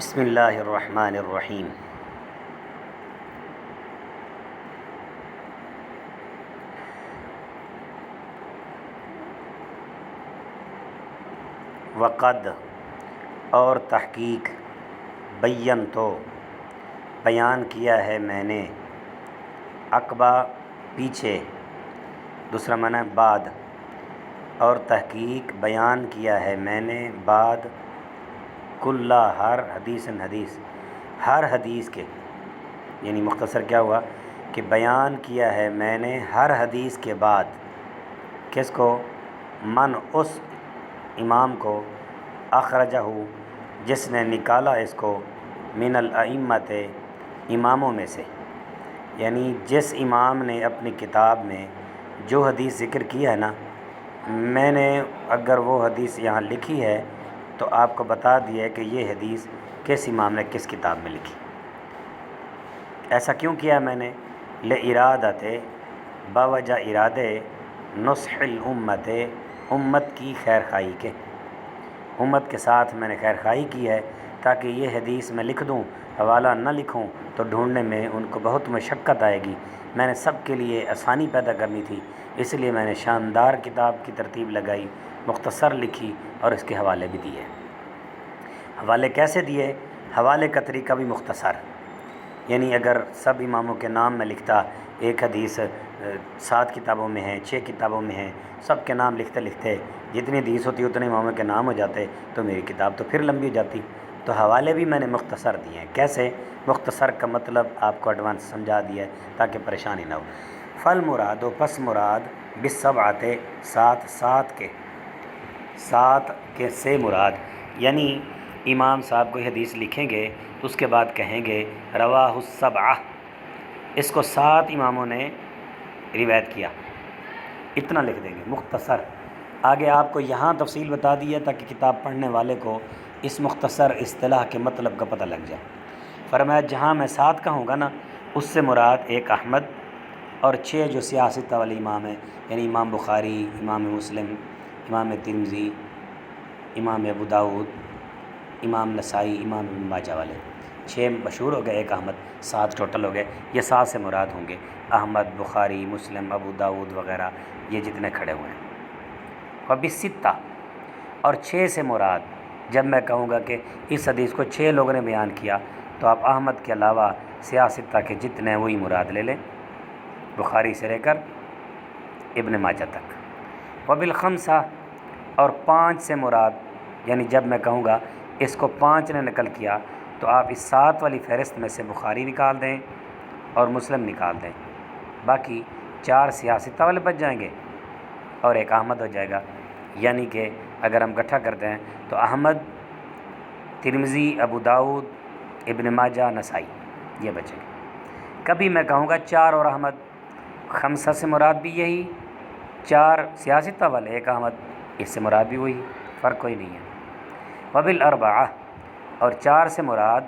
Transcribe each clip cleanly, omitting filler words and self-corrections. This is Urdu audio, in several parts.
بسم اللہ الرحمن الرحیم۔ وقد اور تحقیق بین تو بیان کیا ہے میں نے، عقبہ پیچھے، دوسرا معنی ہے بعد، اور تحقیق بیان کیا ہے میں نے بعد کل ہر حدیث ہر حدیث کے، یعنی مختصر کیا ہوا کہ بیان کیا ہے میں نے ہر حدیث کے بعد، کس کو؟ من اس امام کو، اخرجہ جس نے نکالا اس کو، من الائمۃ اماموں میں سے، یعنی جس امام نے اپنی کتاب میں جو حدیث ذکر کیا ہے نا، میں نے اگر وہ حدیث یہاں لکھی ہے تو آپ کو بتا دیا ہے کہ یہ حدیث کس امام نے کس کتاب میں لکھی۔ ایسا کیوں کیا میں نے؟ لِارادۃ باوجہ ارادے، نصح الامت امت کی خیر خواہی کے، امت کے ساتھ میں نے خیر خواہی کی ہے تاکہ یہ حدیث میں لکھ دوں، حوالہ نہ لکھوں تو ڈھونڈنے میں ان کو بہت مشقت آئے گی، میں نے سب کے لیے آسانی پیدا کرنی تھی، اس لیے میں نے شاندار کتاب کی ترتیب لگائی، مختصر لکھی اور اس کے حوالے بھی دیے۔ حوالے کیسے دیے؟ حوالے کا طریقہ بھی مختصر، یعنی اگر سب اماموں کے نام میں لکھتا، ایک حدیث 7 کتابوں میں ہے، 6 کتابوں میں ہے، سب کے نام لکھتے لکھتے جتنی حدیث ہوتی اتنے اماموں کے نام ہو جاتے تو میری کتاب تو پھر لمبی ہو جاتی۔ تو حوالے بھی میں نے مختصر دیے ہیں۔ کیسے؟ مختصر کا مطلب آپ کو ایڈوانس سمجھا دیا ہے تاکہ پریشانی نہ ہو۔ فل مراد و پس مراد بالسبعۃ، سات کے سے مراد، یعنی امام صاحب کوئی حدیث لکھیں گے تو اس کے بعد کہیں گے رواہ السبعہ، اس کو 7 اماموں نے روایت کیا، اتنا لکھ دیں گے مختصر۔ آگے آپ کو یہاں تفصیل بتا دی ہے تاکہ کتاب پڑھنے والے کو اس مختصر اصطلاح کے مطلب کا پتہ لگ جائے۔ فرمایا جہاں میں 7 کہوں گا نا، اس سے مراد ایک احمد اور 6 جو سیاست والے امام ہیں، یعنی امام بخاری، امام مسلم، امام ترمذی، امام ابو داؤد، امام نسائی، امام ابن ماجہ والے 6 مشہور ہو گئے، ایک احمد، 7 ٹوٹل ہو گئے۔ یہ 7 سے مراد ہوں گے احمد، بخاری، مسلم، ابو داؤد وغیرہ، یہ جتنے کھڑے ہوئے ہیں۔ وبالستہ، اور 6 سے مراد جب میں کہوں گا کہ اس حدیث کو 6 لوگوں نے بیان کیا تو آپ احمد کے علاوہ سیاستہ کے جتنے ہیں وہی مراد لے لیں، بخاری سے لے کر ابن ماجہ تک۔ وبالخمسہ، اور 5 سے مراد، یعنی جب میں کہوں گا اس کو 5 نے نقل کیا تو آپ اس 7 والی فہرست میں سے بخاری نکال دیں اور مسلم نکال دیں، باقی 4 سیاستہ والے بچ جائیں گے اور ایک احمد ہو جائے گا، یعنی کہ اگر ہم اکٹھا کرتے ہیں تو احمد، ترمذی، ابو داؤد، ابن ماجہ، نسائی، یہ بچیں گے۔ کبھی میں کہوں گا 4 اور احمد، خمسہ سے مراد بھی یہی، 4 سیاستہ والے، ایک احمد، اس سے مراد بھی وہی، فرق کوئی نہیں ہے۔ وبالاربعہ، اور 4 سے مراد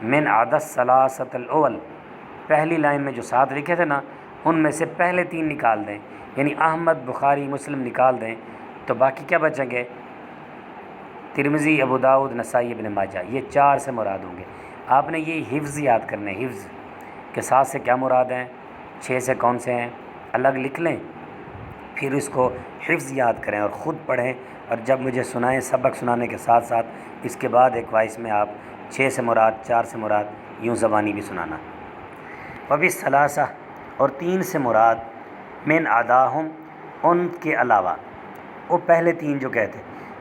من عدد الثلاثۃ الاول، پہلی لائن میں جو 7 لکھے تھے نا ان میں سے پہلے 3 نکال دیں، یعنی احمد، بخاری، مسلم نکال دیں تو باقی کیا بچیں گے؟ ترمذی، ابو داؤد، نسائی، ابن ماجہ، یہ 4 سے مراد ہوں گے۔ آپ نے یہ حفظ یاد کرنے، حفظ کہ 7 سے کیا مراد ہیں، 6 سے کون سے ہیں، الگ لکھ لیں، پھر اس کو حفظ یاد کریں اور خود پڑھیں، اور جب مجھے سنائیں سبق سنانے کے ساتھ ساتھ اس کے بعد ایک وائس میں آپ 6 سے مراد، 4 سے مراد یوں زبانی بھی سنانا۔ وبالثلاثہ، اور 3 سے مراد من عداہم، ان کے علاوہ، وہ پہلے 3 جو کہتے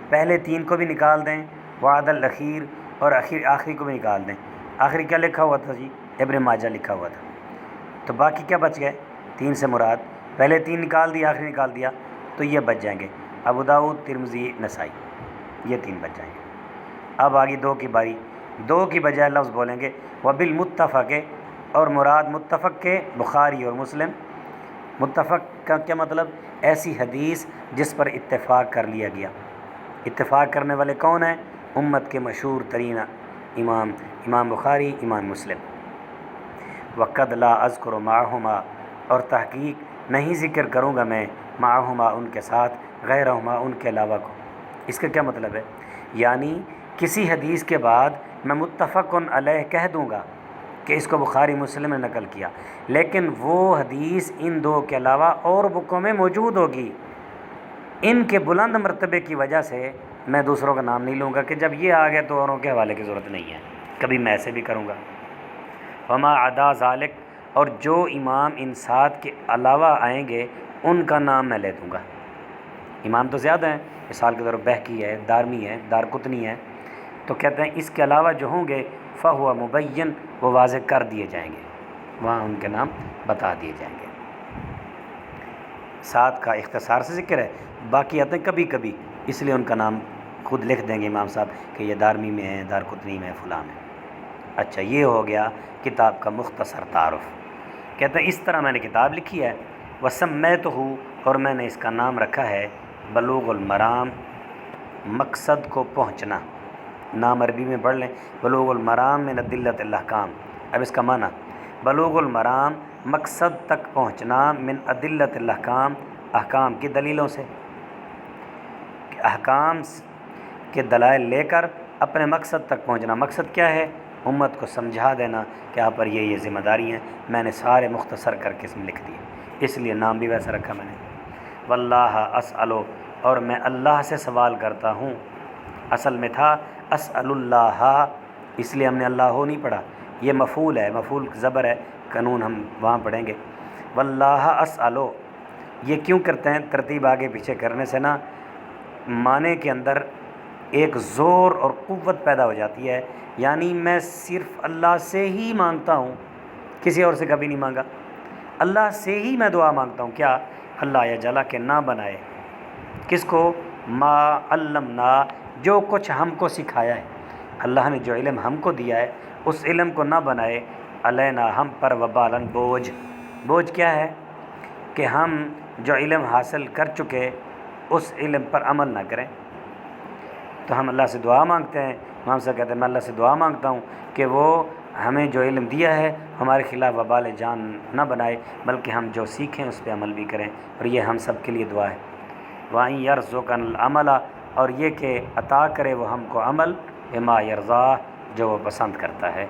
پہلے 3 کو بھی نکال دیں، وعد الاخیر، اور آخری کو بھی نکال دیں۔ آخری کیا لکھا ہوا تھا جی؟ ابن ماجہ لکھا ہوا تھا، تو باقی کیا بچ گئے؟ 3 سے مراد پہلے 3 نکال دیا، آخری نکال دیا تو یہ بچ جائیں گے، ابو داؤد، ترمذی، نسائی، یہ 3 بچ جائیں گے۔ اب آگے 2 کی باری، 2 کی بجائے لفظ بولیں گے وبالمتفق، اور مراد متفق کے بخاری اور مسلم۔ متفق کا کیا مطلب؟ ایسی حدیث جس پر اتفاق کر لیا گیا۔ اتفاق کرنے والے کون ہیں؟ امت کے مشہور ترین امام بخاری، امام مسلم۔ وقد لا اذکر معہما، اور تحقیق نہیں ذکر کروں گا میں معہما ان کے ساتھ، غیرہما ان کے علاوہ کو۔ اس کا کیا مطلب ہے؟ یعنی کسی حدیث کے بعد میں متفق علیہ کہہ دوں گا کہ اس کو بخاری مسلم نے نقل کیا، لیکن وہ حدیث ان دو کے علاوہ اور بکوں میں موجود ہوگی۔ ان کے بلند مرتبے کی وجہ سے میں دوسروں کا نام نہیں لوں گا کہ جب یہ آ گیا تو اوروں کے حوالے کی ضرورت نہیں ہے، کبھی میں ایسے بھی کروں گا۔ وما عدا ذالک، اور جو امام ان 7 کے علاوہ آئیں گے ان کا نام میں لے دوں گا۔ امام تو زیادہ ہیں، مثال کے طور پر بہقی ہے، دارمی ہے، دارقطنی ہے، تو کہتے ہیں اس کے علاوہ جو ہوں گے فہو مبین، وہ واضح کر دیے جائیں گے، وہاں ان کے نام بتا دیے جائیں گے۔ 7 کا اختصار سے ذکر ہے، باقی آتے ہیں کبھی کبھی، اس لیے ان کا نام خود لکھ دیں گے امام صاحب کہ یہ دارمی میں ہیں، دارقطنی میں، فلاں میں۔ اچھا، یہ ہو گیا کتاب کا مختصر تعارف۔ کہتے ہیں اس طرح میں نے کتاب لکھی ہے، وسمیتہ، اور میں نے اس کا نام رکھا ہے بلوغ المرام، مقصد کو پہنچنا۔ نام عربی میں پڑھ لیں، بلوغ المرام من ادلۃ الاحکام۔ اب اس کا معنی، بلوغ المرام مقصد تک پہنچنا، من ادلۃ الاحکام، احکام کی دلیلوں سے، احکام کے دلائل لے کر اپنے مقصد تک پہنچنا۔ مقصد کیا ہے؟ امت کو سمجھا دینا کہ یہاں پر یہ ذمہ داری ہیں۔ میں نے سارے مختصر کر کے اس میں لکھ دیے، اس لیے نام بھی ویسا رکھا میں نے۔ واللہ اسألو، اور میں اللہ سے سوال کرتا ہوں۔ اصل میں تھا اسأل اللہ، اس لیے ہم نے اللہ ہو نہیں پڑھا، یہ مفعول ہے، مفعول زبر ہے، قانون ہم وہاں پڑھیں گے۔ واللہ اسألو، یہ کیوں کرتے ہیں؟ ترتیب آگے پیچھے کرنے سے نا معنی کے اندر ایک زور اور قوت پیدا ہو جاتی ہے، یعنی میں صرف اللہ سے ہی مانگتا ہوں، کسی اور سے کبھی نہیں مانگا، اللہ سے ہی میں دعا مانگتا ہوں۔ کیا؟ اللہ یا جلا کہ نہ بنائے کس کو؟ ما علمنا، جو کچھ ہم کو سکھایا ہے، اللہ نے جو علم ہم کو دیا ہے اس علم کو نہ بنائے علینا، ہم پر، وبالن، بوجھ۔ بوجھ کیا ہے؟ کہ ہم جو علم حاصل کر چکے اس علم پر عمل نہ کریں۔ تو ہم اللہ سے دعا مانگتے ہیں، امام صاحب کہتے ہیں میں اللہ سے دعا مانگتا ہوں کہ وہ ہمیں جو علم دیا ہے ہمارے خلاف وبال جان نہ بنائے، بلکہ ہم جو سیکھیں اس پہ عمل بھی کریں، اور یہ ہم سب کے لیے دعا ہے۔ وَإِن يَرْزُقَنَا الْعَمَلَ، اور یہ کہ عطا کرے وہ ہم کو عمل، بما یرضا، جو وہ پسند کرتا ہے۔